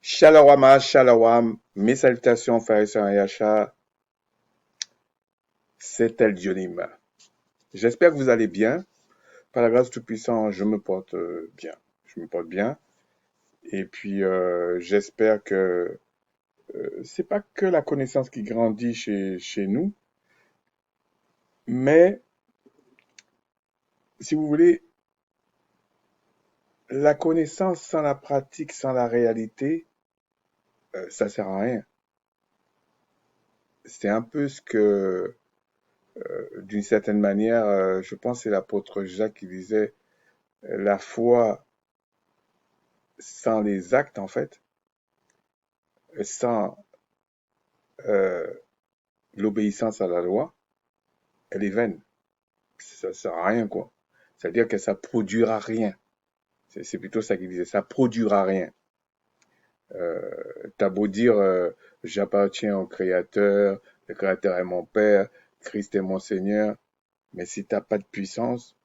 Shalom, shalom, mes salutations, frères et sœurs Yacha, c'est El Dionim. J'espère que vous allez bien. Par la grâce du Tout-Puissant, je me porte bien. Je me porte bien. Et puis, j'espère que c'est pas que la connaissance qui grandit chez nous, mais si vous voulez, la connaissance sans la pratique, sans la réalité, ça sert à rien. C'est un peu ce que, d'une certaine manière, je pense que c'est l'apôtre Jacques qui disait, la foi sans les actes, en fait, sans euh, l'obéissance à la loi, elle est vaine. Ça sert à rien, quoi. C'est-à-dire que ça produira rien. C'est plutôt ça qu'il disait, ça produira rien. Euh, T'as beau dire, j'appartiens au Créateur, le Créateur est mon Père, Christ est mon Seigneur, mais si t'as pas de puissance,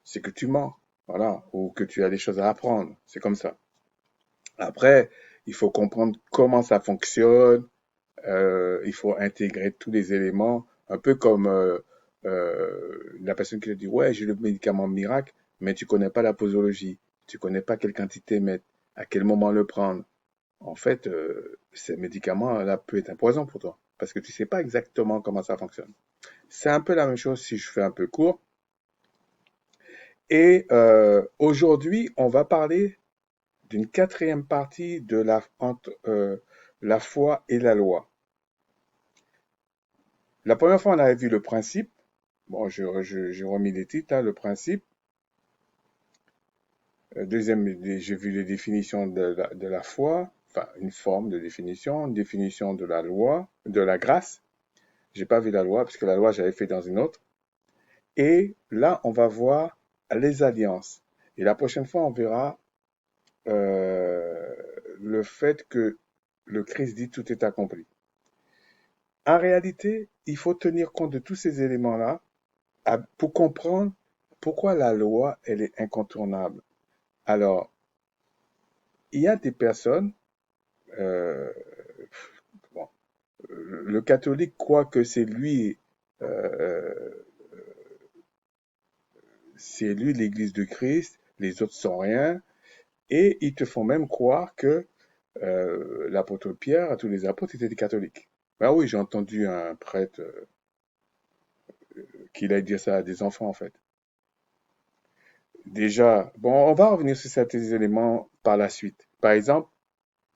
c'est que tu mens, voilà, ou que tu as des choses à apprendre. C'est comme ça. Après, il faut comprendre comment ça fonctionne, il faut intégrer tous les éléments, un peu comme la personne qui te dit, ouais, j'ai le médicament miracle, mais tu connais pas la posologie, tu connais pas quelle quantité mettre, à quel moment le prendre. En fait, ce médicament-là peut être un poison pour toi, parce que tu sais pas exactement comment ça fonctionne. C'est un peu la même chose si je fais un peu court. Et aujourd'hui, on va parler d'une quatrième partie de entre la foi et la loi. La première fois, on avait vu le principe. Bon, j'ai remis les titres, hein, le principe. Deuxième, j'ai vu les définitions de la foi, enfin une forme de définition, une définition de la loi, de la grâce. J'ai pas vu la loi parce que la loi j'avais fait dans une autre. Et là, on va voir les alliances. Et la prochaine fois, on verra euh, le fait que le Christ dit tout est accompli. En réalité, il faut tenir compte de tous ces éléments-là pour comprendre pourquoi la loi, elle est incontournable. Alors, il y a des personnes, euh, bon, le catholique croit que euh, c'est lui l'Église de Christ, les autres sont rien, et ils te font même croire que l'apôtre Pierre, tous les apôtres étaient des catholiques. Ben oui, j'ai entendu un prêtre qui allait dire ça à des enfants en fait. Déjà, bon, on va revenir sur certains éléments par la suite. Par exemple,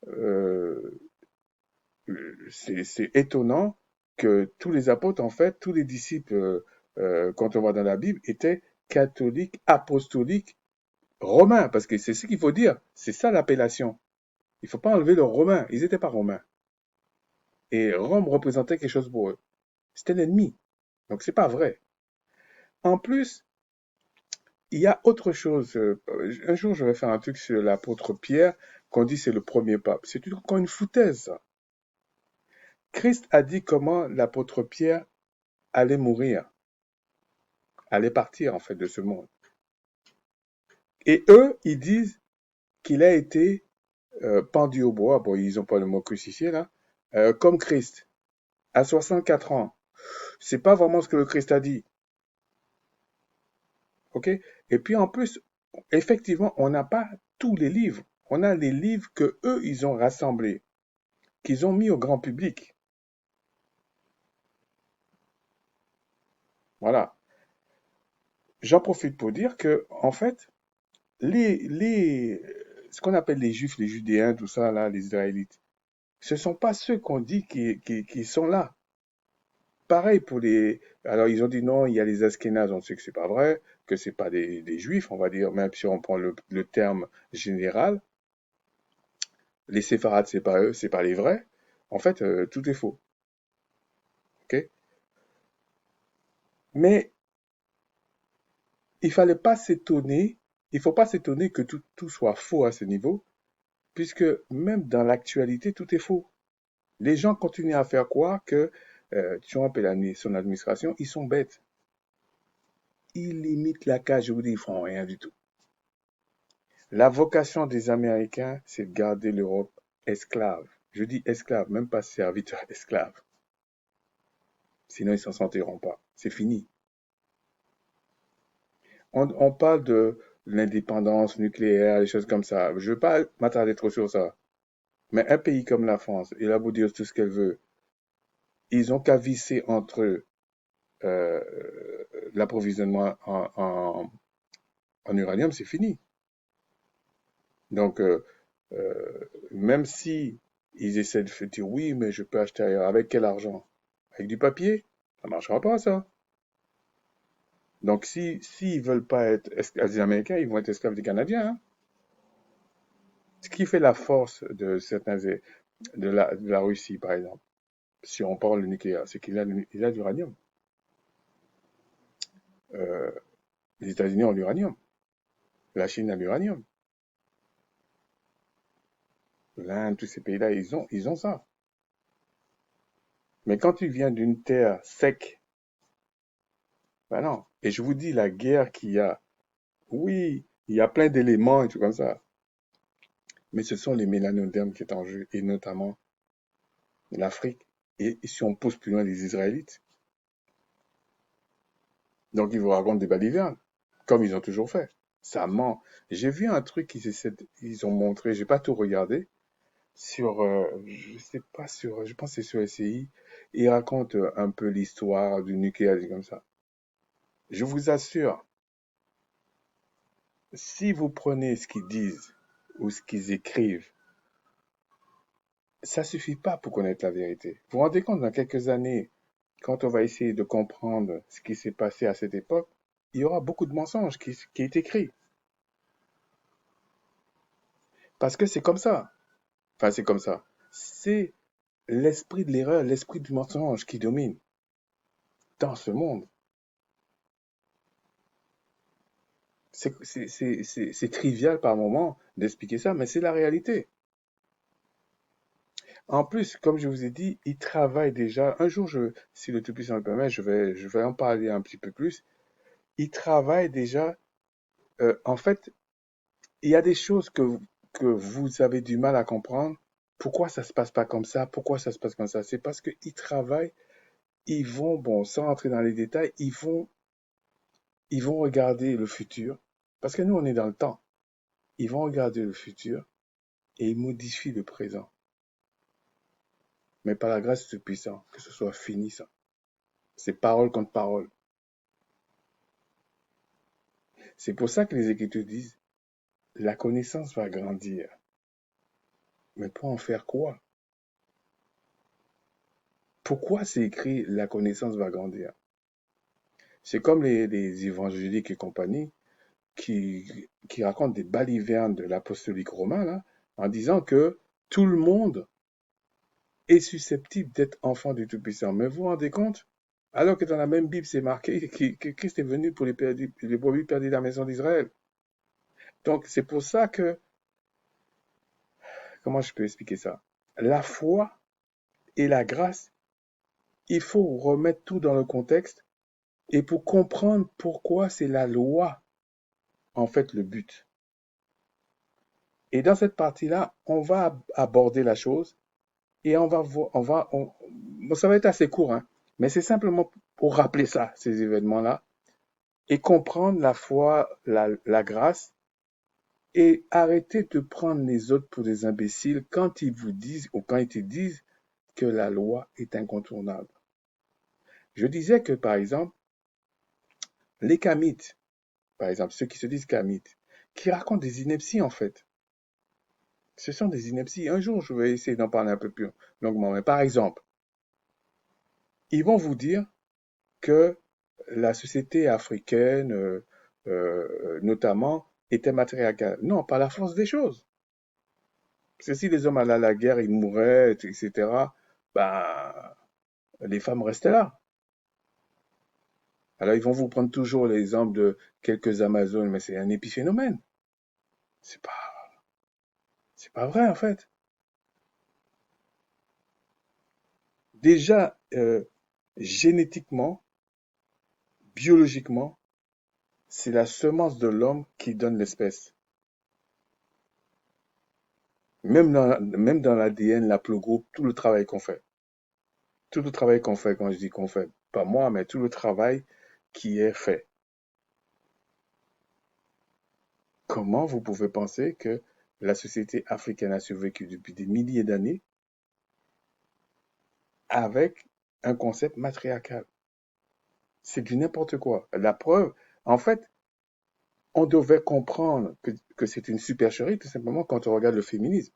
euh, c'est étonnant que tous les apôtres, en fait, tous les disciples, quand on va dans la Bible, étaient catholiques, apostoliques, romains, parce que c'est ce qu'il faut dire. C'est ça l'appellation. Il ne faut pas enlever le romain. Ils n'étaient pas romains. Et Rome représentait quelque chose pour eux. C'était l'ennemi. Donc c'est pas vrai. En plus, il y a autre chose. Un jour, je vais faire un truc sur l'apôtre Pierre, qu'on dit c'est le premier pape. C'est encore une foutaise, ça. Christ a dit comment l'apôtre Pierre allait mourir, allait partir en fait de ce monde. Et eux, ils disent qu'il a été pendu au bois, bon, ils n'ont pas le mot crucifié là, comme Christ, à 64 ans. C'est pas vraiment ce que le Christ a dit, ok? Et puis en plus, effectivement, on n'a pas tous les livres. On a les livres que eux, ils ont rassemblés, qu'ils ont mis au grand public. Voilà. J'en profite pour dire que, en fait, ce qu'on appelle les Juifs, les Judéens, tout ça, là, les Israélites, ce sont pas ceux qu'on dit qui sont là. Pareil pour les. Alors ils ont dit non, il y a les Askénazes, on sait que c'est pas vrai, que c'est pas des Juifs, on va dire, même si on prend le terme général. Les Séfarades, c'est pas eux, c'est pas les vrais. En fait, tout est faux. Ok. Mais il fallait pas s'étonner. Il faut pas s'étonner que tout soit faux à ce niveau, puisque même dans l'actualité, tout est faux. Les gens continuent à faire croire que Trump et son administration, ils sont bêtes. Ils limitent la cage, je vous dis, ils font rien du tout. La vocation des Américains, c'est de garder l'Europe esclave. Je dis esclave, même pas serviteur, esclave. Sinon, ils s'en sortiront pas. C'est fini. On parle de l'indépendance nucléaire, des choses comme ça. Je ne veux pas m'attarder trop sur ça. Mais un pays comme la France, il a beau dire tout ce qu'elle veut, ils ont qu'à visser entre eux euh, l'approvisionnement en uranium, c'est fini. Donc, même si ils essaient de dire oui, mais je peux acheter ailleurs, avec quel argent? Avec du papier? Ça marchera pas, ça. Donc, s'ils veulent pas être esclaves des Américains, ils vont être esclaves des Canadiens, hein. Ce qui fait la force de certains, de la Russie, par exemple, si on parle du nucléaire, c'est il a de l'uranium. Euh, les États-Unis ont l'uranium. La Chine a l'uranium. L'Inde, tous ces pays-là, ils ont ça. Mais quand tu viens d'une terre sec, ben non. Et je vous dis, la guerre qu'il y a, oui, il y a plein d'éléments et tout comme ça. Mais ce sont les mélanodermes qui sont en jeu, et notamment l'Afrique. Et si on pousse plus loin, les Israélites. Donc ils vous racontent des balivernes, comme ils ont toujours fait. Ça ment. J'ai vu un truc ils ont montré, j'ai pas tout regardé, sur, je sais pas sur, je pense que c'est sur SCI. Ils racontent un peu l'histoire du nucléaire et comme ça. Je vous assure, si vous prenez ce qu'ils disent ou ce qu'ils écrivent, ça suffit pas pour connaître la vérité. Vous vous rendez compte, dans quelques années, quand on va essayer de comprendre ce qui s'est passé à cette époque, il y aura beaucoup de mensonges qui est écrit. Parce que c'est comme ça. Enfin, c'est comme ça. C'est l'esprit de l'erreur, l'esprit du mensonge qui domine dans ce monde. C'est trivial par moment d'expliquer ça, mais c'est la réalité. En plus, comme je vous ai dit, il travaille déjà. Un jour, si le Tout-Puissant le permet, je vais en parler un petit peu plus. Il travaille déjà. En fait, il y a des choses que vous avez du mal à comprendre. Pourquoi ça se passe pas comme ça? Pourquoi ça se passe comme ça? C'est parce qu'ils travaillent. Ils vont, bon, sans entrer dans les détails, ils vont regarder le futur. Parce que nous, on est dans le temps. Ils vont regarder le futur et ils modifient le présent. Mais par la grâce du puissant, que ce soit fini ça. C'est parole contre parole. C'est pour ça que les Écritures disent, la connaissance va grandir. Mais pour en faire quoi? Pourquoi c'est écrit la connaissance va grandir? C'est comme les évangéliques et compagnie qui racontent des balivernes de l'apostolique romain, là, en disant que tout le monde est susceptible d'être enfant du Tout-Puissant. Mais vous vous rendez compte? Alors que dans la même Bible, c'est marqué que Christ est venu pour les brebis perdues de la maison d'Israël. Donc, c'est pour ça que, comment je peux expliquer ça? La foi et la grâce, il faut remettre tout dans le contexte et pour comprendre pourquoi c'est la loi, en fait, le but. Et dans cette partie-là, on va aborder la chose et on va voir, bon, ça va être assez court, hein, mais c'est simplement pour rappeler ça, ces événements-là, et comprendre la foi, la grâce, et arrêter de prendre les autres pour des imbéciles quand ils vous disent ou quand ils te disent que la loi est incontournable. Je disais que, par exemple, les kamites, par exemple, ceux qui se disent kamites, qui racontent des inepties, en fait. Ce sont des inepties. Un jour, je vais essayer d'en parler un peu plus longuement. Mais par exemple, ils vont vous dire que la société africaine, notamment, était matriarcale. Non, par la force des choses. Parce que si les hommes allaient à la guerre, ils mouraient, etc., ben, les femmes restaient là. Alors, ils vont vous prendre toujours l'exemple de quelques Amazones, mais c'est un épiphénomène. C'est pas, c'est pas vrai, en fait. Déjà, génétiquement, biologiquement, c'est la semence de l'homme qui donne l'espèce. Même dans l'ADN, l'haplogroupe, tout le travail qu'on fait. Tout le travail qu'on fait, quand je dis qu'on fait, pas moi, mais tout le travail qui est fait. Comment vous pouvez penser que la société africaine a survécu depuis des milliers d'années avec un concept matriarcal? C'est du n'importe quoi. La preuve, en fait, on devait comprendre que c'est une supercherie tout simplement quand on regarde le féminisme.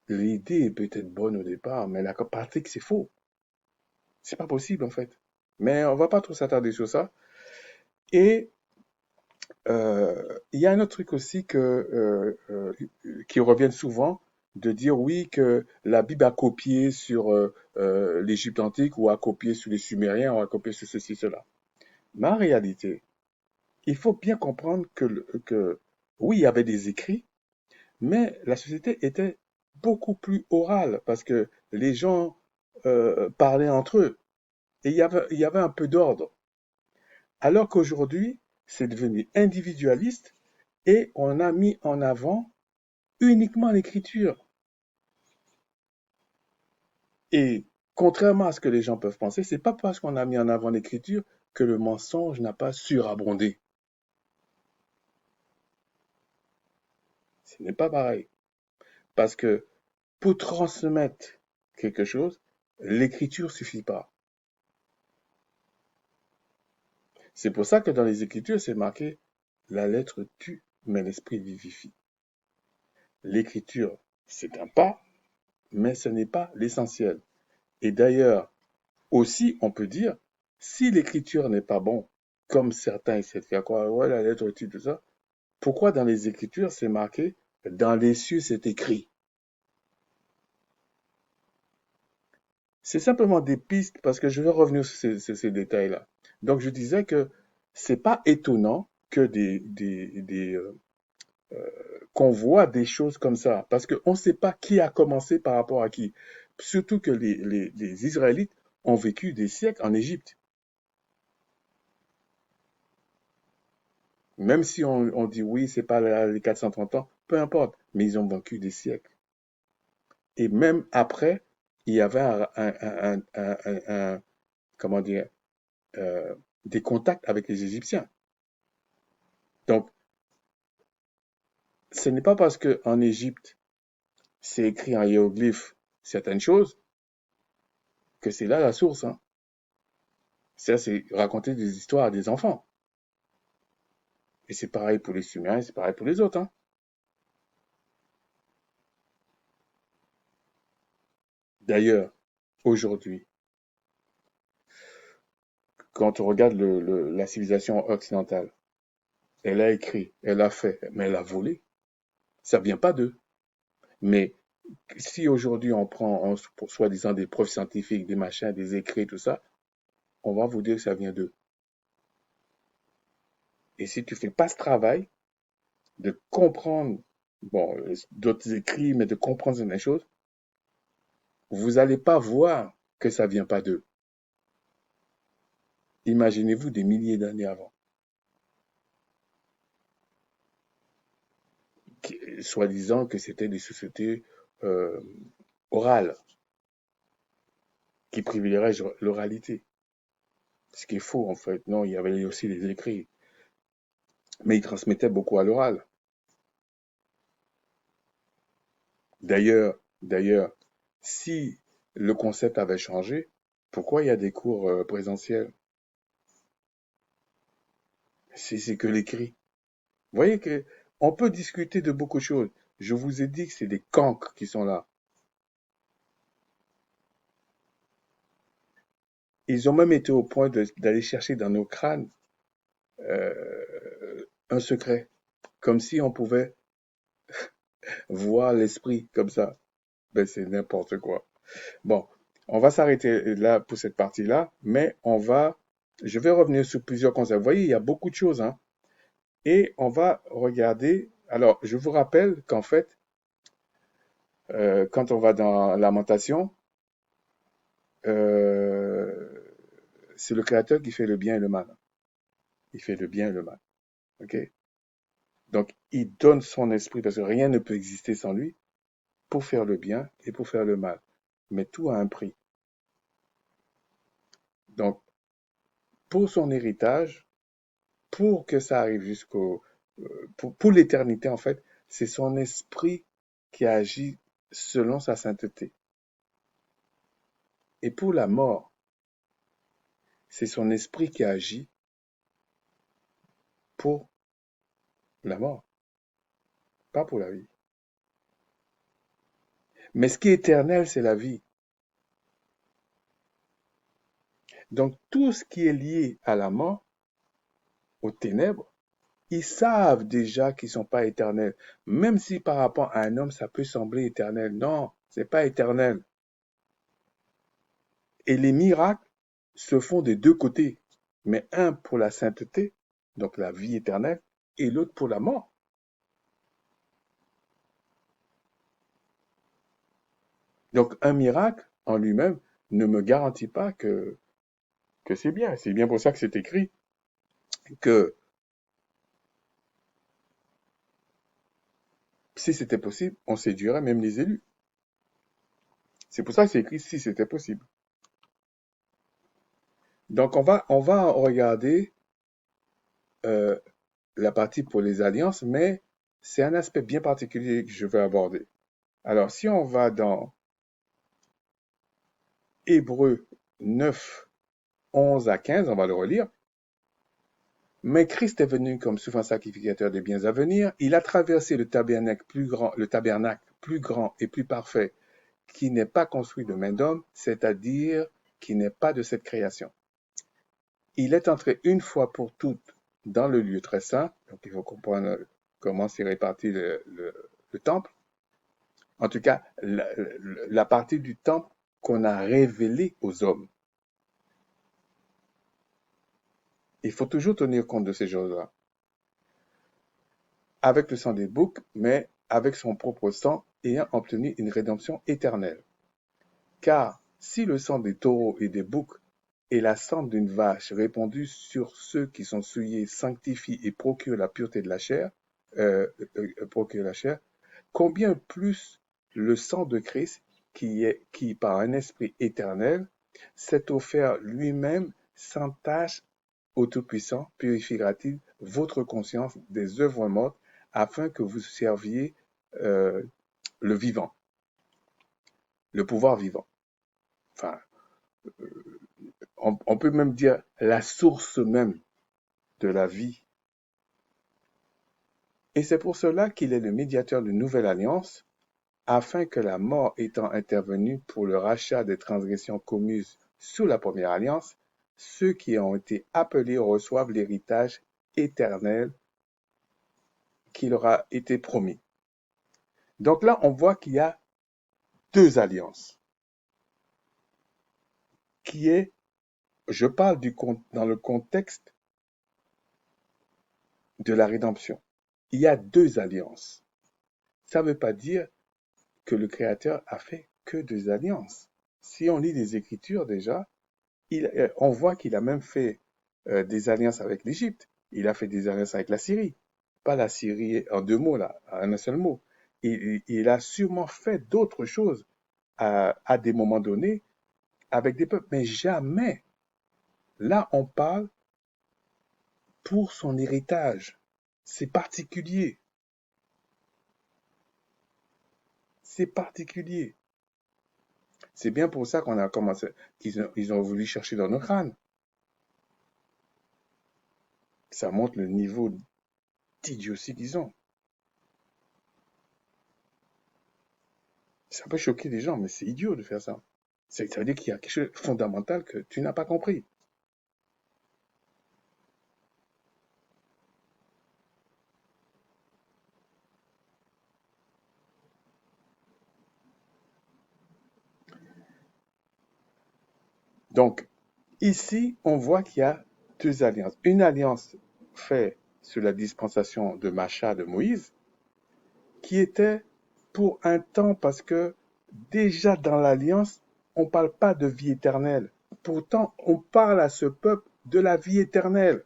L'idée est peut-être bonne au départ, mais la pratique, c'est faux. C'est pas possible, en fait. Mais on va pas trop s'attarder sur ça. Et il y a un autre truc aussi qui revient souvent, de dire oui que la Bible a copié sur l'Égypte antique ou a copié sur les Sumériens ou a copié sur ceci, cela. Mais en réalité, il faut bien comprendre que oui, il y avait des écrits, mais la société était beaucoup plus orale parce que les gens parlaient entre eux et il y avait un peu d'ordre. Alors qu'aujourd'hui, c'est devenu individualiste et on a mis en avant uniquement l'écriture. Et contrairement à ce que les gens peuvent penser, c'est pas parce qu'on a mis en avant l'écriture que le mensonge n'a pas surabondé. Ce n'est pas pareil. Parce que pour transmettre quelque chose, l'écriture suffit pas. C'est pour ça que dans les écritures, c'est marqué la lettre tue, mais l'esprit vivifie. L'écriture, c'est un pas, mais ce n'est pas l'essentiel. Et d'ailleurs, aussi, on peut dire, si l'écriture n'est pas bon, comme certains essaient de faire croire, ouais, la lettre tue, tout ça, pourquoi dans les écritures, c'est marqué, dans les cieux, c'est écrit? C'est simplement des pistes parce que je vais revenir sur ces détails-là. Donc, je disais que c'est pas étonnant que qu'on voit des choses comme ça parce qu'on ne sait pas qui a commencé par rapport à qui. Surtout que les Israélites ont vécu des siècles en Égypte. Même si on dit oui, c'est pas les 430 ans, peu importe, mais ils ont vécu des siècles. Et même après, il y avait comment dire, euh, des contacts avec les Égyptiens. Donc, ce n'est pas parce qu'en Égypte, c'est écrit en hiéroglyphe certaines choses que c'est là la source. Hein. Ça, c'est raconter des histoires à des enfants. Et c'est pareil pour les Sumériens, c'est pareil pour les autres. Hein. D'ailleurs, aujourd'hui, quand on regarde la civilisation occidentale, elle a écrit, elle a fait, mais elle a volé. Ça vient pas d'eux. Mais si aujourd'hui on prend pour soi-disant des preuves scientifiques, des machins, des écrits, tout ça, on va vous dire que ça vient d'eux. Et si tu fais pas ce travail de comprendre, bon, d'autres écrits, mais de comprendre certaines choses, vous n'allez pas voir que ça vient pas d'eux. Imaginez-vous des milliers d'années avant, soi-disant que c'était des sociétés euh, orales qui privilégient l'oralité. Ce qui est faux en fait. Non, il y avait aussi les écrits, mais ils transmettaient beaucoup à l'oral. D'ailleurs, si le concept avait changé, pourquoi il y a des cours présentiels? C'est que l'écrit. Vous voyez que on peut discuter de beaucoup de choses. Je vous ai dit que c'est des cancres qui sont là. Ils ont même été au point d'aller chercher dans nos crânes un secret, comme si on pouvait voir l'esprit comme ça. Ben, c'est n'importe quoi. Bon, on va s'arrêter là pour cette partie-là, mais je vais revenir sur plusieurs concepts. Vous voyez, il y a beaucoup de choses, hein. Et on va regarder. Alors, je vous rappelle qu'en fait, quand on va dans Lamentation, euh, c'est le Créateur qui fait le bien et le mal. Il fait le bien et le mal. OK? Donc, il donne son esprit, parce que rien ne peut exister sans lui, pour faire le bien et pour faire le mal. Mais tout a un prix. Donc, pour son héritage, pour que ça arrive pour l'éternité, en fait, c'est son esprit qui agit selon sa sainteté. Et pour la mort, c'est son esprit qui agit pour la mort, pas pour la vie. Mais ce qui est éternel, c'est la vie. Donc, tout ce qui est lié à la mort, aux ténèbres, ils savent déjà qu'ils ne sont pas éternels. Même si par rapport à un homme, ça peut sembler éternel. Non, c'est pas éternel. Et les miracles se font des deux côtés. Mais un pour la sainteté, donc la vie éternelle, et l'autre pour la mort. Donc un miracle en lui-même ne me garantit pas que c'est bien. C'est bien pour ça que c'est écrit que si c'était possible, on séduirait même les élus. C'est pour ça que c'est écrit si c'était possible. Donc on va regarder euh, la partie pour les alliances, mais c'est un aspect bien particulier que je veux aborder. Alors si on va dans Hébreux 9, 11 à 15, on va le relire. Mais Christ est venu comme souverain sacrificateur des biens à venir. Il a traversé le tabernacle plus grand et plus parfait, qui n'est pas construit de main d'homme, c'est-à-dire qui n'est pas de cette création. Il est entré une fois pour toutes dans le lieu très saint, donc il faut comprendre comment s'est réparti le temple. En tout cas, la partie du temple qu'on a révélée aux hommes. Il faut toujours tenir compte de ces choses-là. Avec le sang des boucs, mais avec son propre sang, ayant obtenu une rédemption éternelle. Car si le sang des taureaux et des boucs et la cendre d'une vache répandue sur ceux qui sont souillés sanctifie et procure la pureté de la chair, procure la chair, combien plus le sang de Christ qui par un esprit éternel s'est offert lui-même sans tâche au Tout-Puissant, purifiera-t-il votre conscience des œuvres mortes afin que vous serviez euh, le vivant, le pouvoir vivant. Enfin, on peut même dire la source même de la vie. Et c'est pour cela qu'il est le médiateur d'une nouvelle alliance, afin que la mort étant intervenue pour le rachat des transgressions commises sous la première alliance, ceux qui ont été appelés reçoivent l'héritage éternel qui leur a été promis. Donc là, on voit qu'il y a deux alliances, qui est, je parle dans le contexte de la rédemption. Il y a deux alliances. Ça ne veut pas dire que le Créateur a fait que deux alliances. Si on lit les Écritures déjà, on voit qu'il a même fait des alliances avec l'Égypte. Il a fait des alliances avec la Syrie. Pas la Syrie en deux mots, là, en un seul mot. Il a sûrement fait d'autres choses à des moments donnés avec des peuples, mais jamais. Là, on parle pour son héritage. C'est particulier. C'est particulier. C'est bien pour ça qu'on a commencé, qu'ils ont voulu chercher dans nos crânes. Ça montre le niveau d'idiotie qu'ils ont. Ça peut choquer les gens, mais c'est idiot de faire ça. Ça veut dire qu'il y a quelque chose de fondamental que tu n'as pas compris. Donc, ici, on voit qu'il y a deux alliances. Une alliance faite sous la dispensation de Macha de Moïse, qui était pour un temps parce que déjà dans l'alliance, on ne parle pas de vie éternelle. Pourtant, on parle à ce peuple de la vie éternelle.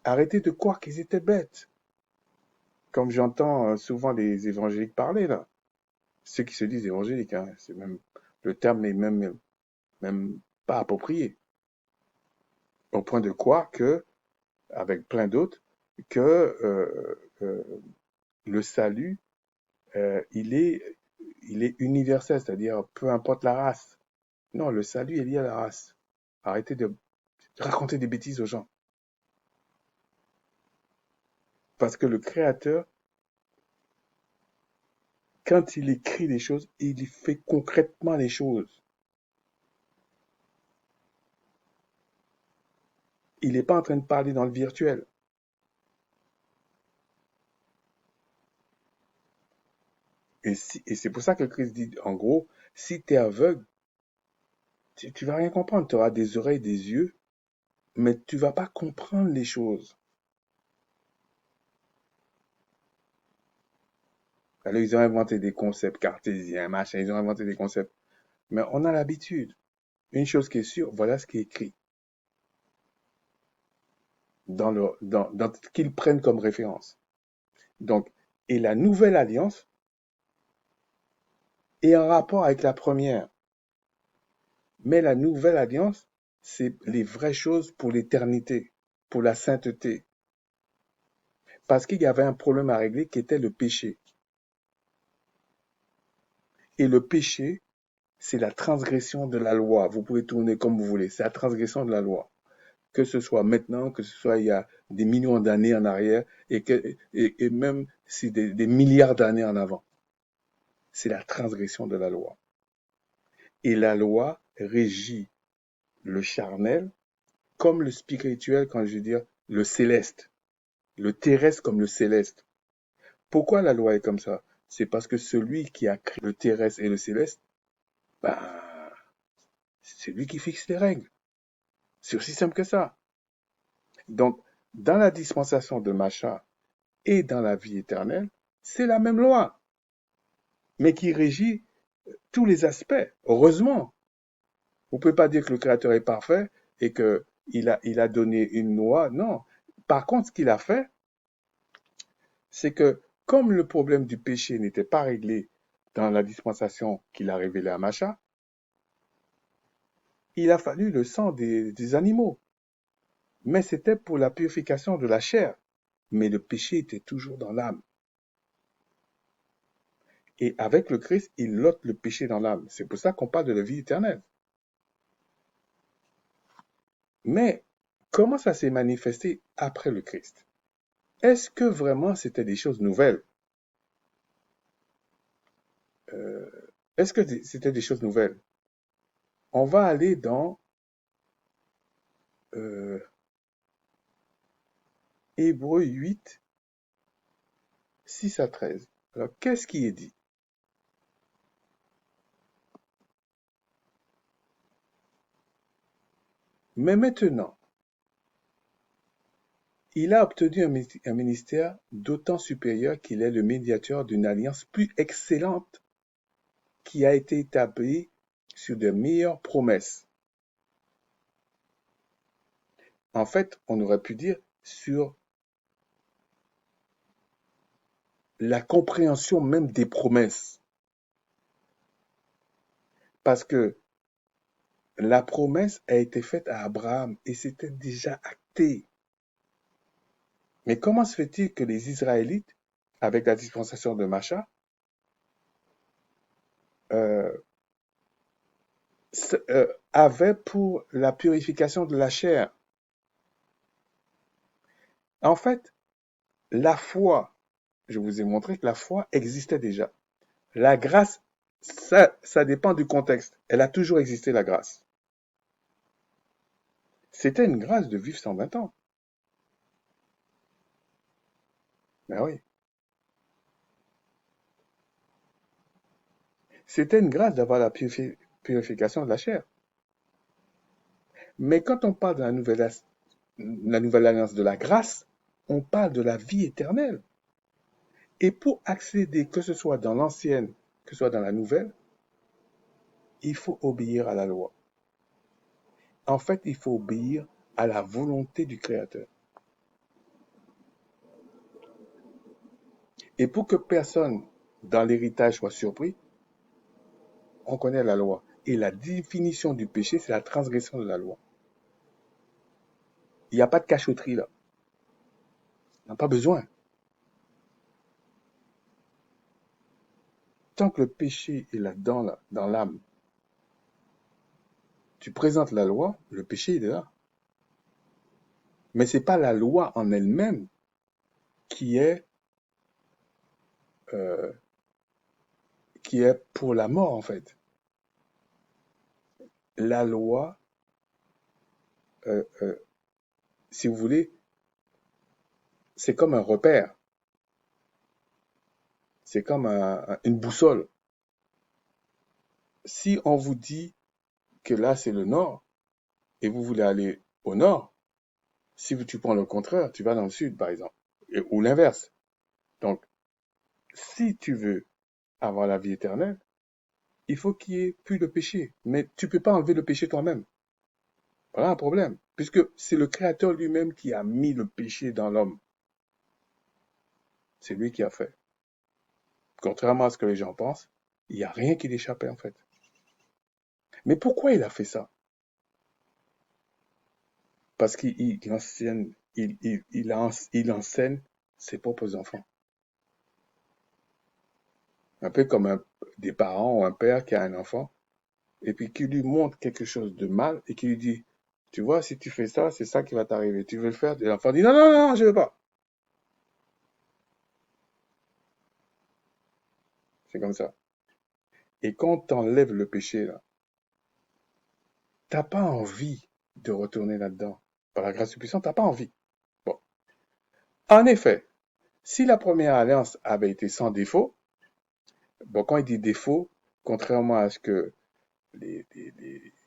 Arrêtez de croire qu'ils étaient bêtes. Comme j'entends souvent les évangéliques parler là. Ceux qui se disent évangéliques, hein, c'est même, le terme n'est même pas approprié. Au point de croire que, avec plein d'autres, que le salut, il est universel, c'est-à-dire peu importe la race. Non, le salut est lié à la race. Arrêtez de raconter des bêtises aux gens. Parce que le Créateur, quand il écrit les choses, il fait concrètement les choses. Il n'est pas en train de parler dans le virtuel. Et c'est pour ça que Christ dit, en gros, si tu es aveugle, tu vas rien comprendre. Tu auras des oreilles, des yeux, mais tu vas pas comprendre les choses. Alors, ils ont inventé des concepts cartésiens, machin, ils ont inventé des concepts. Mais on a l'habitude. Une chose qui est sûre, voilà ce qui est écrit dans ce qu'ils prennent comme référence. Donc, et la nouvelle alliance est en rapport avec la première. Mais la nouvelle alliance, c'est les vraies choses pour l'éternité, pour la sainteté. Parce qu'il y avait un problème à régler qui était le péché. Et le péché, c'est la transgression de la loi. Vous pouvez tourner comme vous voulez. C'est la transgression de la loi. Que ce soit maintenant, que ce soit il y a des millions d'années en arrière, et même si des milliards d'années en avant. C'est la transgression de la loi. Et la loi régit le charnel comme le spirituel, quand je veux dire le céleste. Le terrestre comme le céleste. Pourquoi la loi est comme ça? C'est parce que celui qui a créé le terrestre et le céleste, ben, c'est lui qui fixe les règles. C'est aussi simple que ça. Donc, dans la dispensation de Macha et dans la vie éternelle, c'est la même loi, mais qui régit tous les aspects. Heureusement, vous ne pouvez pas dire que le Créateur est parfait et qu'il a donné une loi. Non. Par contre, ce qu'il a fait, c'est que comme le problème du péché n'était pas réglé dans la dispensation qu'il a révélée à Macha, il a fallu le sang des animaux. Mais c'était pour la purification de la chair. Mais le péché était toujours dans l'âme. Et avec le Christ, il ôte le péché dans l'âme. C'est pour ça qu'on parle de la vie éternelle. Mais comment ça s'est manifesté après le Christ? Est-ce que vraiment c'était des choses nouvelles? Euh, Est-ce que c'était des choses nouvelles? On va aller dans euh, Hébreux 8, 6 à 13. Alors, qu'est-ce qui est dit? Mais maintenant, il a obtenu un ministère d'autant supérieur qu'il est le médiateur d'une alliance plus excellente qui a été établie sur de meilleures promesses. En fait, on aurait pu dire sur la compréhension même des promesses. Parce que la promesse a été faite à Abraham et c'était déjà acté. Mais comment se fait-il que les Israélites, avec la dispensation de Macha, euh, avaient pour la purification de la chair? En fait, la foi, je vous ai montré que la foi existait déjà. La grâce, ça dépend du contexte. Elle a toujours existé, la grâce. C'était une grâce de vivre 120 ans. Ben oui. C'était une grâce d'avoir la purification de la chair. Mais quand on parle de la nouvelle alliance de la grâce, on parle de la vie éternelle. Et pour accéder, que ce soit dans l'ancienne, que ce soit dans la nouvelle, il faut obéir à la loi. En fait, il faut obéir à la volonté du Créateur. Et pour que personne dans l'héritage soit surpris, on connaît la loi. Et la définition du péché, c'est la transgression de la loi. Il n'y a pas de cachotterie là. On n'a pas besoin. Tant que le péché est là-dedans, là, dans l'âme, tu présentes la loi, le péché il est là. Mais c'est pas la loi en elle-même qui est, euh, qui est pour la mort, en fait. La loi, euh, euh, si vous voulez, c'est comme un repère. C'est comme une boussole. Si on vous dit que là, c'est le nord, et vous voulez aller au nord, si tu prends le contraire, tu vas dans le sud, par exemple, ou l'inverse. Donc, si tu veux avoir la vie éternelle, il faut qu'il y ait plus de péché. Mais tu peux pas enlever le péché toi-même. Voilà un problème. Puisque c'est le Créateur lui-même qui a mis le péché dans l'homme. C'est lui qui a fait. Contrairement à ce que les gens pensent, il n'y a rien qui l'échappait en fait. Mais pourquoi il a fait ça? Parce qu'il enseigne, il enseigne ses propres enfants. Un peu comme des parents ou un père qui a un enfant et puis qui lui montre quelque chose de mal et qui lui dit, tu vois, si tu fais ça, c'est ça qui va t'arriver. Tu veux le faire? Et l'enfant dit, non, non, non, je veux pas. C'est comme ça. Et quand t'enlèves le péché, là, t'as pas envie de retourner là-dedans. Par la grâce du puissant, t'as pas envie. Bon. En effet, si la première alliance avait été sans défaut, bon, quand il dit défaut, contrairement à ce que je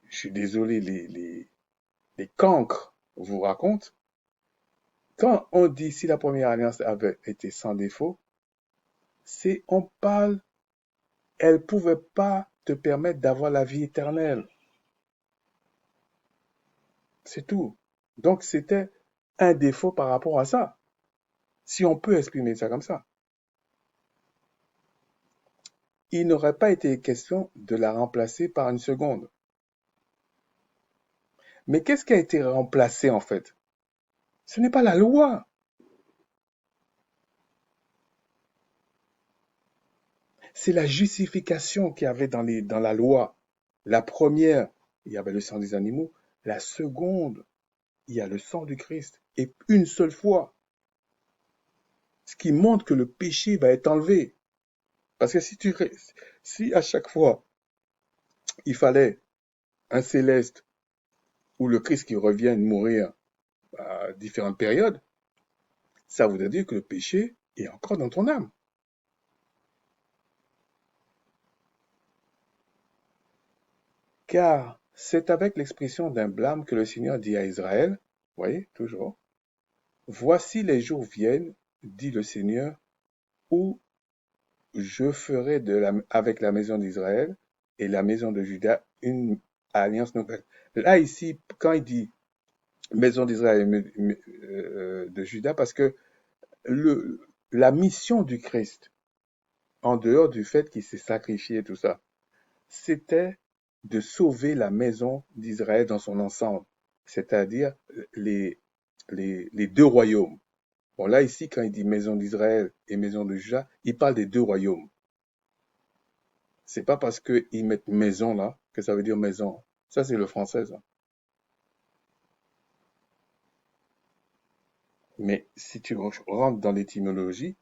suis désolé, les cancres vous racontent, quand on dit si la première alliance avait été sans défaut, on parle, elle pouvait pas te permettre d'avoir la vie éternelle. C'est tout. Donc c'était un défaut par rapport à ça. Si on peut exprimer ça comme ça. Il n'aurait pas été question de la remplacer par une seconde. Mais qu'est-ce qui a été remplacé en fait? Ce n'est pas la loi. C'est la justification qu'il y avait dans la loi. La première, il y avait le sang des animaux. La seconde, il y a le sang du Christ. Et une seule fois. Ce qui montre que le péché va être enlevé. Parce que si à chaque fois, il fallait un céleste ou le Christ qui revienne mourir à différentes périodes, ça voudrait dire que le péché est encore dans ton âme. Car c'est avec l'expression d'un blâme que le Seigneur dit à Israël, voyez, toujours, voici les jours viennent, dit le Seigneur, où je ferai avec la maison d'Israël et la maison de Juda une alliance nouvelle. Là, ici, quand il dit maison d'Israël et de Juda, parce que la mission du Christ, en dehors du fait qu'il s'est sacrifié et tout ça, c'était de sauver la maison d'Israël dans son ensemble, c'est-à-dire les, les deux royaumes. Bon, là, ici, quand il dit maison d'Israël et maison de Juda, il parle des deux royaumes. C'est pas parce qu'ils mettent maison là que ça veut dire maison. Ça, c'est le français, ça. Mais si tu rentres dans l'étymologie,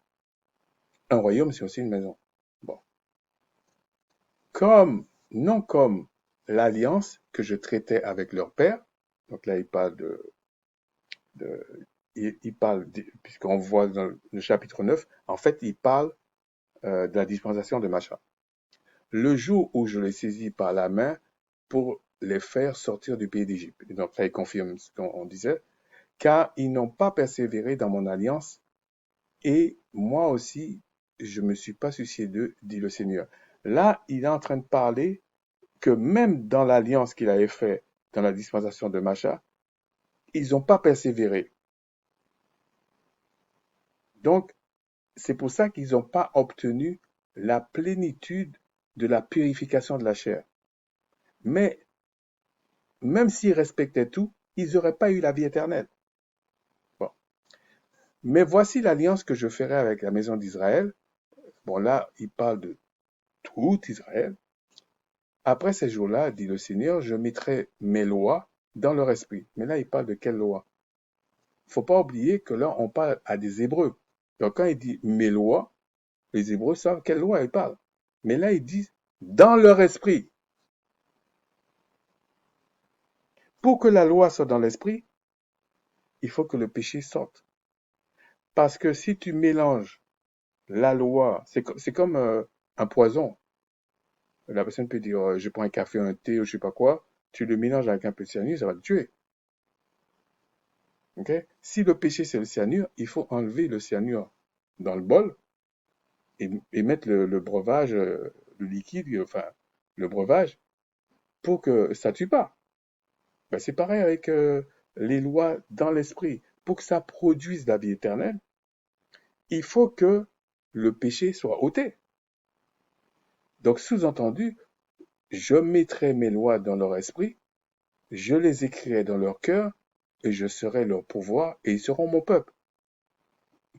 un royaume, c'est aussi une maison. Bon. Non comme l'alliance que je traitais avec leur père. Donc là, il parle de puisqu'on voit dans le chapitre 9, en fait, il parle de la dispensation de Macha. Le jour où je les saisis par la main pour les faire sortir du pays d'Égypte. Et donc là, il confirme ce qu'on disait, car ils n'ont pas persévéré dans mon alliance, et moi aussi, je ne me suis pas soucié d'eux, dit le Seigneur. Là, il est en train de parler que même dans l'alliance qu'il avait faite dans la dispensation de Macha, ils n'ont pas persévéré. Donc, c'est pour ça qu'ils n'ont pas obtenu la plénitude de la purification de la chair. Mais même s'ils respectaient tout, ils n'auraient pas eu la vie éternelle. Bon. Mais voici l'alliance que je ferai avec la maison d'Israël. Bon, là, il parle de tout Israël. Après ces jours-là, dit le Seigneur, je mettrai mes lois dans leur esprit. Mais là, il parle de quelle loi? Faut pas oublier que là, on parle à des Hébreux. Donc, quand il dit mes lois, les Hébreux savent quelle loi il parle. Mais là, il dit dans leur esprit. Pour que la loi soit dans l'esprit, il faut que le péché sorte. Parce que si tu mélanges la loi, c'est comme un poison. La personne peut dire, je prends un café, un thé, ou je sais pas quoi, tu le mélanges avec un peu de cyanure, ça va te tuer. Okay? Si le péché c'est le cyanure, il faut enlever le cyanure dans le bol et mettre le breuvage, le liquide, enfin le breuvage, pour que ça tue pas. Ben, c'est pareil avec les lois dans l'esprit. Pour que ça produise la vie éternelle, il faut que le péché soit ôté. Donc, sous-entendu, je mettrai mes lois dans leur esprit, je les écrirai dans leur cœur, et je serai leur pouvoir, et ils seront mon peuple.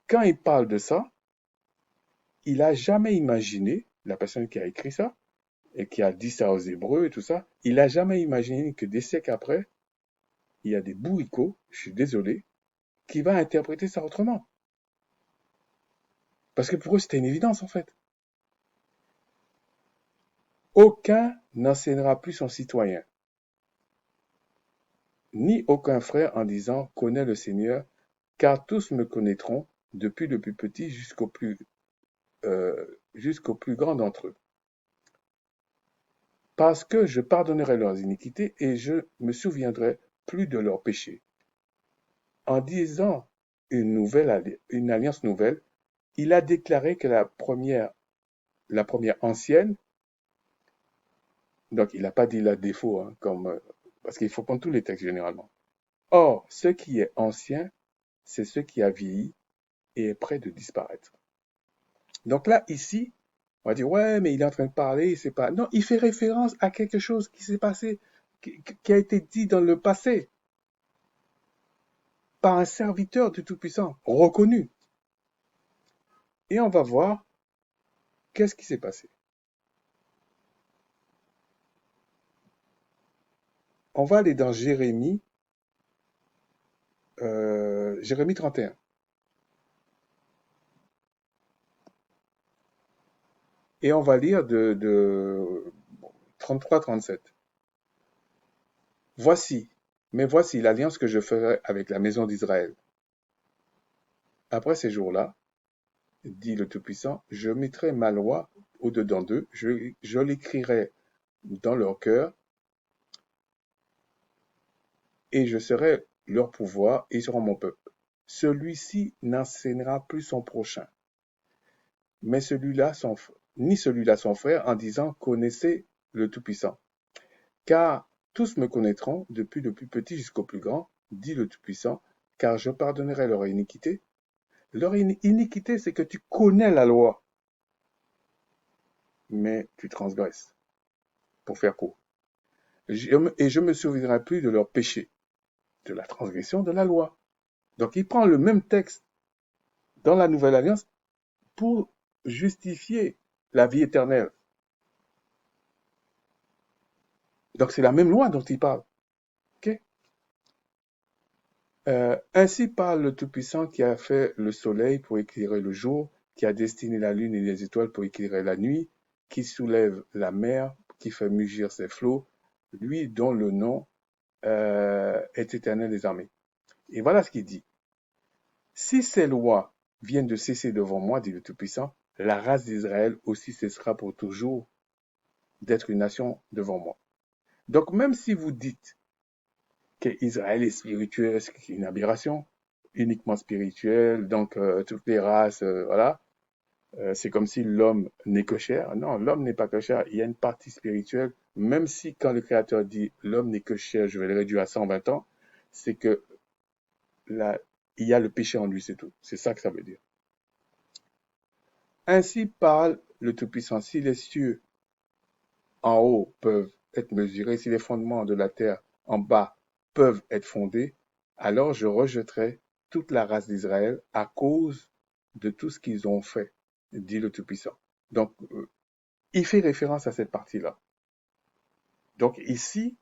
Quand il parle de ça, il a jamais imaginé, la personne qui a écrit ça, et qui a dit ça aux Hébreux et tout ça, il a jamais imaginé que des siècles après, il y a des bourricots, je suis désolé, qui va interpréter ça autrement. Parce que pour eux, c'était une évidence, en fait. Aucun n'enseignera plus son citoyen, ni aucun frère en disant connais le Seigneur, car tous me connaîtront, depuis le plus petit jusqu'au plus grand d'entre eux. Parce que je pardonnerai leurs iniquités et je me souviendrai plus de leurs péchés. En disant une alliance nouvelle, il a déclaré que la première ancienne, donc il n'a pas dit la défaut, hein, parce qu'il faut prendre tous les textes généralement. Or, ce qui est ancien, c'est ce qui a vieilli et est près de disparaître. Donc là, ici, on va dire, ouais, mais il est en train de parler, c'est pas. Non, il fait référence à quelque chose qui s'est passé, qui a été dit dans le passé, par un serviteur du Tout-Puissant, reconnu. Et on va voir qu'est-ce qui s'est passé. On va aller dans Jérémie 31. Et on va lire de 33-37. Voici l'alliance que je ferai avec la maison d'Israël. Après ces jours-là, dit le Tout-Puissant, je mettrai ma loi au-dedans d'eux, je l'écrirai dans leur cœur, et je serai leur pouvoir, et ils seront mon peuple. Celui-ci n'enseignera plus son prochain, mais ni celui-là son frère, en disant, connaissez le Tout-Puissant. Car tous me connaîtront, depuis le plus petit jusqu'au plus grand, dit le Tout-Puissant, car je pardonnerai leur iniquité. Leur iniquité, c'est que tu connais la loi, mais tu transgresses, pour faire court. Et je me souviendrai plus de leur péché, de la transgression de la loi. Donc il prend le même texte dans la Nouvelle Alliance pour justifier la vie éternelle. Donc c'est la même loi dont il parle. Okay? Ainsi parle le Tout-Puissant qui a fait le soleil pour éclairer le jour, qui a destiné la lune et les étoiles pour éclairer la nuit, qui soulève la mer, qui fait mugir ses flots, lui dont le nom est éternel des armées. Et voilà ce qu'il dit. Si ces lois viennent de cesser devant moi, dit le Tout-Puissant, la race d'Israël aussi cessera pour toujours d'être une nation devant moi. Donc même si vous dites qu'Israël est spirituel, c'est une aberration, uniquement spirituel, donc toutes les races, voilà, c'est comme si l'homme n'est que chair. Non, l'homme n'est pas que chair, il y a une partie spirituelle, même si quand le Créateur dit l'homme n'est que chair, je vais le réduire à 120 ans, c'est que là, il y a le péché en lui, c'est tout. C'est ça que ça veut dire. Ainsi parle le Tout-Puissant. Si les cieux en haut peuvent être mesurés, si les fondements de la terre en bas peuvent être fondés, alors je rejetterai toute la race d'Israël à cause de tout ce qu'ils ont fait, dit le Tout-Puissant. Donc, il fait référence à cette partie-là. Donc ici,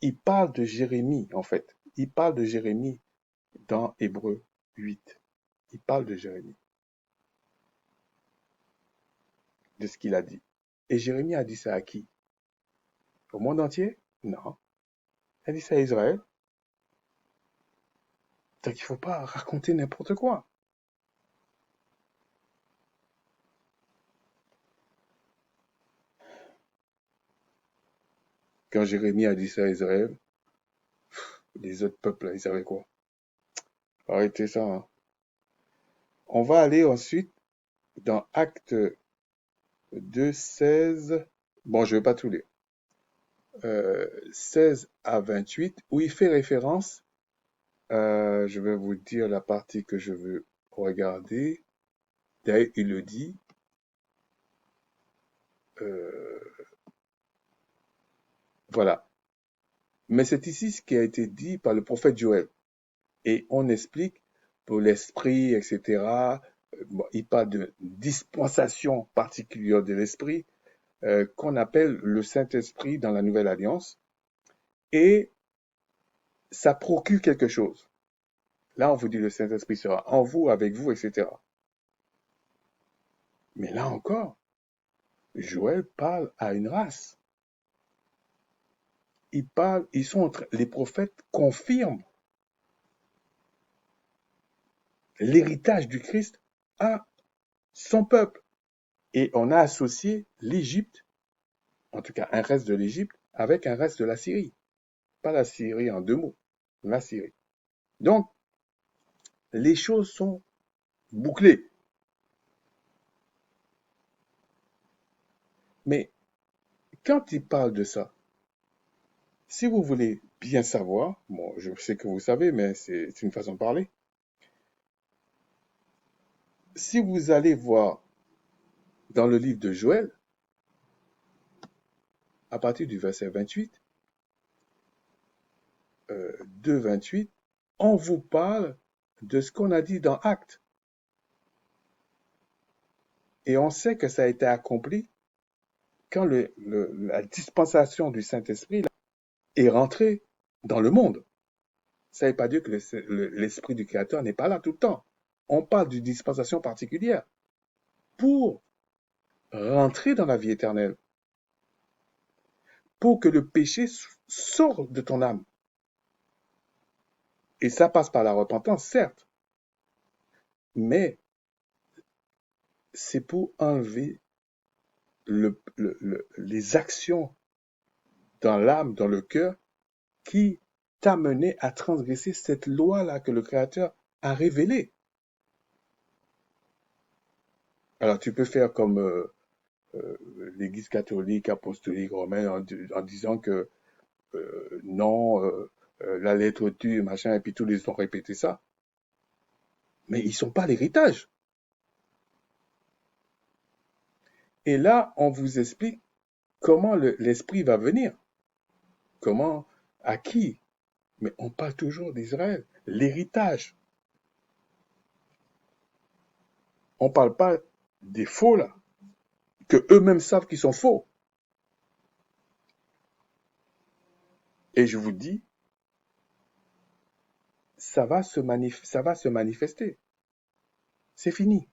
il parle de Jérémie, en fait. Il parle de Jérémie dans Hébreux 8. Il parle de Jérémie, de ce qu'il a dit. Et Jérémie a dit ça à qui? Au monde entier? Non. Il a dit ça à Israël. Donc il ne faut pas raconter n'importe quoi. Quand Jérémie a dit ça à Israël, les autres peuples, là, ils savaient quoi? Arrêtez ça, hein. On va aller ensuite dans Acte 2, 16. Bon, je ne vais pas tout lire. 16 à 28, où il fait référence, je vais vous dire la partie que je veux regarder. D'ailleurs, il le dit, euh, voilà. Mais c'est ici ce qui a été dit par le prophète Joël. Et on explique pour l'esprit, etc. Bon, il parle de dispensation particulière de l'esprit qu'on appelle le Saint-Esprit dans la Nouvelle Alliance. Et ça procure quelque chose. Là, on vous dit le Saint-Esprit sera en vous, avec vous, etc. Mais là encore, Joël parle à une race. Les prophètes confirment l'héritage du Christ à son peuple. Et on a associé l'Égypte, en tout cas un reste de l'Égypte, avec un reste de la Syrie. Pas la Syrie en deux mots, la Syrie. Donc, les choses sont bouclées. Mais quand il parle de ça, si vous voulez bien savoir, bon, je sais que vous savez, mais c'est une façon de parler. Si vous allez voir dans le livre de Joël, à partir du verset 28, 2, 28, on vous parle de ce qu'on a dit dans Actes. Et on sait que ça a été accompli quand la dispensation du Saint-Esprit est rentrée dans le monde. Ça ne veut pas dire que l'Esprit du Créateur n'est pas là tout le temps. On parle d'une dispensation particulière pour rentrer dans la vie éternelle, pour que le péché sorte de ton âme. Et ça passe par la repentance, certes, mais c'est pour enlever les actions dans l'âme, dans le cœur, qui t'a mené à transgresser cette loi-là que le Créateur a révélée. Alors tu peux faire comme l'Église catholique, apostolique, romaine, en disant que non, la lettre tue, machin, et puis tous les ont répété ça. Mais ils ne sont pas l'héritage. Et là, on vous explique comment l'Esprit va venir. Comment, à qui. Mais on parle toujours d'Israël, l'héritage. On ne parle pas des faux là, que eux-mêmes savent qu'ils sont faux. Et je vous dis, ça va se manifester. C'est fini.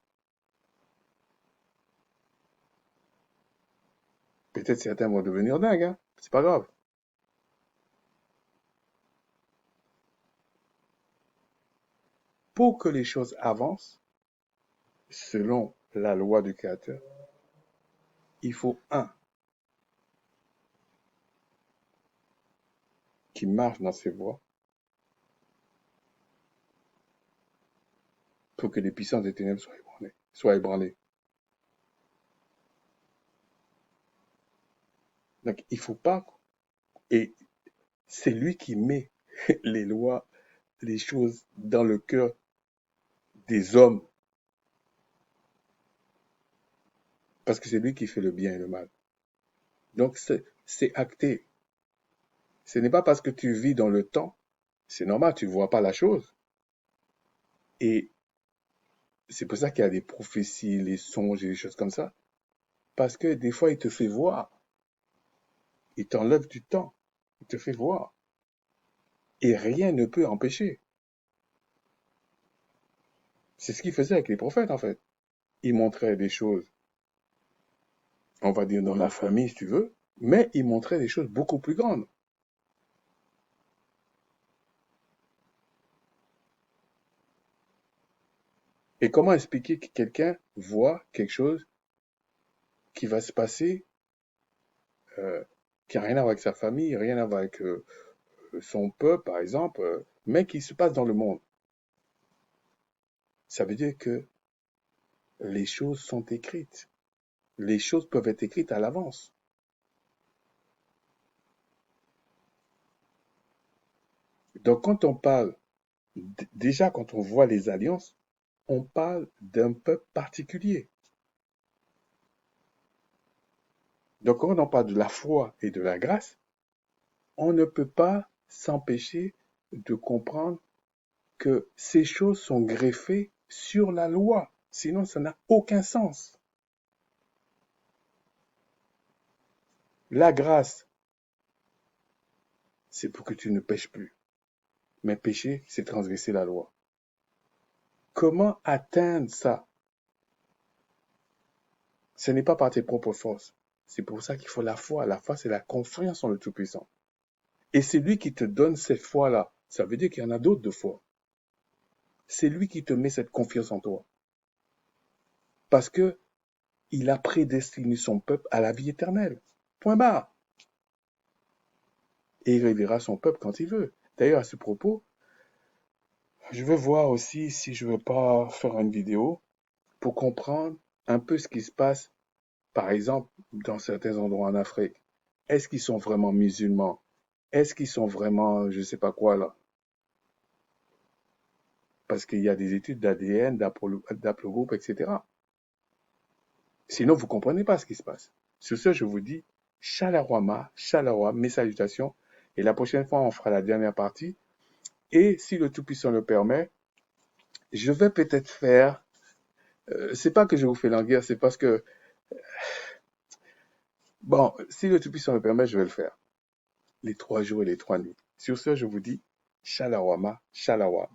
Peut-être certains vont devenir dingues, hein. C'est pas grave. Pour que les choses avancent, selon la loi du Créateur, il faut un qui marche dans ses voies pour que les puissances des ténèbres soient ébranlées. Donc il faut pas, et c'est lui qui met les lois, les choses dans le cœur des hommes Parce que c'est lui qui fait le bien et le mal. Donc, c'est acté. Ce n'est pas parce que tu vis dans le temps, c'est normal, tu ne vois pas la chose. Et c'est pour ça qu'il y a des prophéties, les songes et des choses comme ça. Parce que des fois, il te fait voir. Il t'enlève du temps. Il te fait voir. Et rien ne peut empêcher. C'est ce qu'il faisait avec les prophètes, en fait. Il montrait des choses, on va dire dans la famille, si tu veux, mais il montrait des choses beaucoup plus grandes. Et comment expliquer que quelqu'un voit quelque chose qui va se passer, euh, qui n'a rien à voir avec sa famille, rien à voir avec son peuple, par exemple, mais qui se passe dans le monde? Ça veut dire que les choses sont écrites. Les choses peuvent être écrites à l'avance. Donc quand on parle, déjà quand on voit les alliances, on parle d'un peuple particulier. Donc quand on parle de la foi et de la grâce, on ne peut pas s'empêcher de comprendre que ces choses sont greffées sur la loi. Sinon, ça n'a aucun sens. La grâce, c'est pour que tu ne pêches plus. Mais pécher, c'est transgresser la loi. Comment atteindre ça? Ce n'est pas par tes propres forces. C'est pour ça qu'il faut la foi. La foi, c'est la confiance en le Tout-Puissant. Et c'est lui qui te donne cette foi-là. Ça veut dire qu'il y en a d'autres de foi. C'est lui qui te met cette confiance en toi. Parce que il a prédestiné son peuple à la vie éternelle. Point barre. Et il réveillera son peuple quand il veut. D'ailleurs, à ce propos, je veux voir aussi si je ne veux pas faire une vidéo pour comprendre un peu ce qui se passe, par exemple, dans certains endroits en Afrique. Est-ce qu'ils sont vraiment musulmans? Est-ce qu'ils sont vraiment, je ne sais pas quoi là? Parce qu'il y a des études d'ADN, d'aplogroupe, etc. Sinon, vous ne comprenez pas ce qui se passe. Sur ce, je vous dis, Shalawama, Shalawa, mes salutations. Et la prochaine fois, on fera la dernière partie. Et si le Tout-Puissant le permet, je vais peut-être faire, c'est pas que je vous fais languir, c'est parce que, bon, si le Tout-Puissant le permet, je vais le faire. Les 3 jours et les 3 nuits. Sur ce, je vous dis, Shalawama, Shalawa.